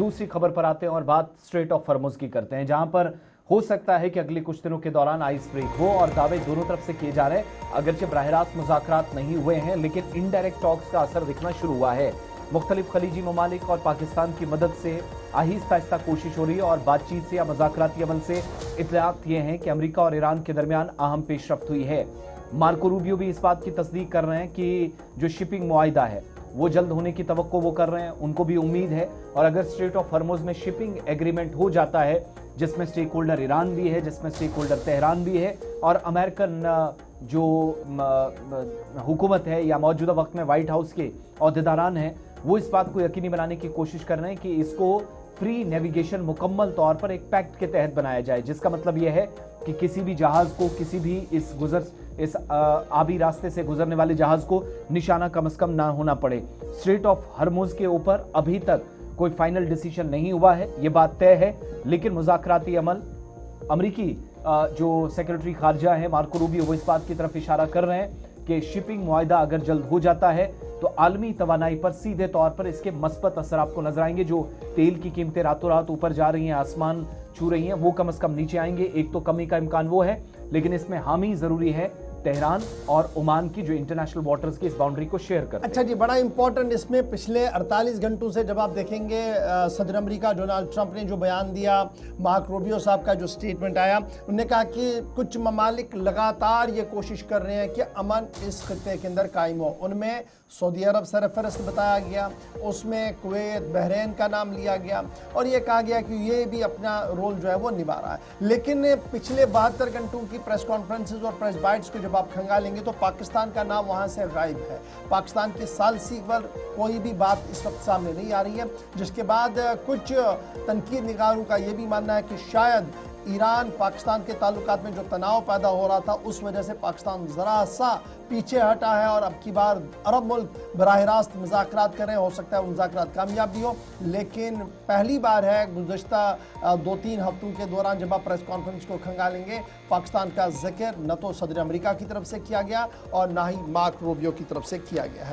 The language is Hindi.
दूसरी खबर पर आते हैं और बात स्ट्रेट ऑफ हॉर्मुज़ की करते हैं, जहां पर हो सकता है कि अगले कुछ दिनों के दौरान आइस ब्रेक हो और दावे दोनों तरफ से किए जा रहे हैं। अगरचे बराह रास्त मुज़ाकरात नहीं हुए हैं, लेकिन इनडायरेक्ट टॉक्स का असर दिखना शुरू हुआ है। मुख्तलिफ खलीजी ममालिक और पाकिस्तान की मदद से आहिस्ता आहिस्ता कोशिश हो रही है और बातचीत से या मुज़ाकराती अमल से इत्तलात ये हैं कि अमरीका और ईरान के दरमियान अहम पेशरफ्त हुई है। मार्को रूबियो भी इस बात की तस्दीक कर रहे हैं कि जो शिपिंग मुआहिदा है वो जल्द होने की तवक्को वो कर रहे हैं, उनको भी उम्मीद है। और अगर स्ट्रेट ऑफ हॉर्मुज़ में शिपिंग एग्रीमेंट हो जाता है, जिसमें स्टेक होल्डर ईरान भी है, जिसमें स्टेक होल्डर तेहरान भी है और अमेरिकन जो हुकूमत है या मौजूदा वक्त में व्हाइट हाउस के अहदेदारान हैं, वो इस बात को यकीनी बनाने की कोशिश कर रहे हैं कि इसको फ्री नेविगेशन मुकम्मल तौर पर एक पैक्ट के तहत बनाया जाए, जिसका मतलब यह है कि किसी भी जहाज को, किसी भी इस आबी रास्ते से गुजरने वाले जहाज को निशाना कम से कम ना होना पड़े। स्ट्रेट ऑफ हॉर्मुज़ के ऊपर अभी तक कोई फाइनल डिसीजन नहीं हुआ है, ये बात तय है, लेकिन मुज़ाकराती अमल अमरीकी जो सेक्रेटरी खारजा है मार्को रूबियो, वो इस बात की तरफ इशारा कर रहे हैं कि शिपिंग मुआहिदा अगर जल्द हो जाता है तो आलमी तवानाई पर सीधे तौर पर इसके मस्बत असर आपको नजर आएंगे। जो तेल की कीमतें रातों रात ऊपर जा रही हैं, आसमान छू रही हैं, वो कम से कम नीचे आएंगे। एक तो कमी का इम्कान वो है, लेकिन इसमें हामी जरूरी है तेहरान और ओमान की जो इंटरनेशनल वाटर्स की इस बाउंड्री को शेयर करते हैं। अच्छा जी, बड़ा इंपॉर्टेंट इसमें पिछले 48 घंटों से जब आप देखेंगे सदर अमेरिका डोनाल्ड ट्रंप ने जो बयान दिया, मार्क रूबियो साहब का जो स्टेटमेंट आया, उन्होंने कहा कि कुछ ममालिक लगातार ये कोशिश कर रहे हैं कि अमन इस खत्ते के अंदर कायम हो। उनमें सऊदी अरब सरफहरिस्त बताया गया, उसमें कुवैत, बहरीन का नाम लिया गया और ये कहा गया कि ये भी अपना रोल जो है वो निभा रहा है। लेकिन पिछले 72 घंटों की प्रेस कॉन्फ्रेंसेज और प्रेस बाइट्स को जब आप खंगालेंगे तो पाकिस्तान का नाम वहाँ से गायब है। पाकिस्तान की सालसी पर कोई भी बात इस वक्त सामने नहीं आ रही है, जिसके बाद कुछ तनकीद निगारों का ये भी मानना है कि शायद ईरान पाकिस्तान के ताल्लुकात में जो तनाव पैदा हो रहा था, उस वजह से पाकिस्तान ज़रा सा पीछे हटा है और अब की बार अरब मुल्क बराह रास्त मुज़ाकरात करें। हो सकता है मुज़ाकरात कामयाब भी हो, लेकिन पहली बार है गुज़श्ता 2-3 हफ्तों के दौरान जब आप प्रेस कॉन्फ्रेंस को खंगालेंगे, पाकिस्तान का जिक्र न तो सदर अमेरिका की तरफ से किया गया और ना ही मार्क रूबियो की तरफ से किया गया है।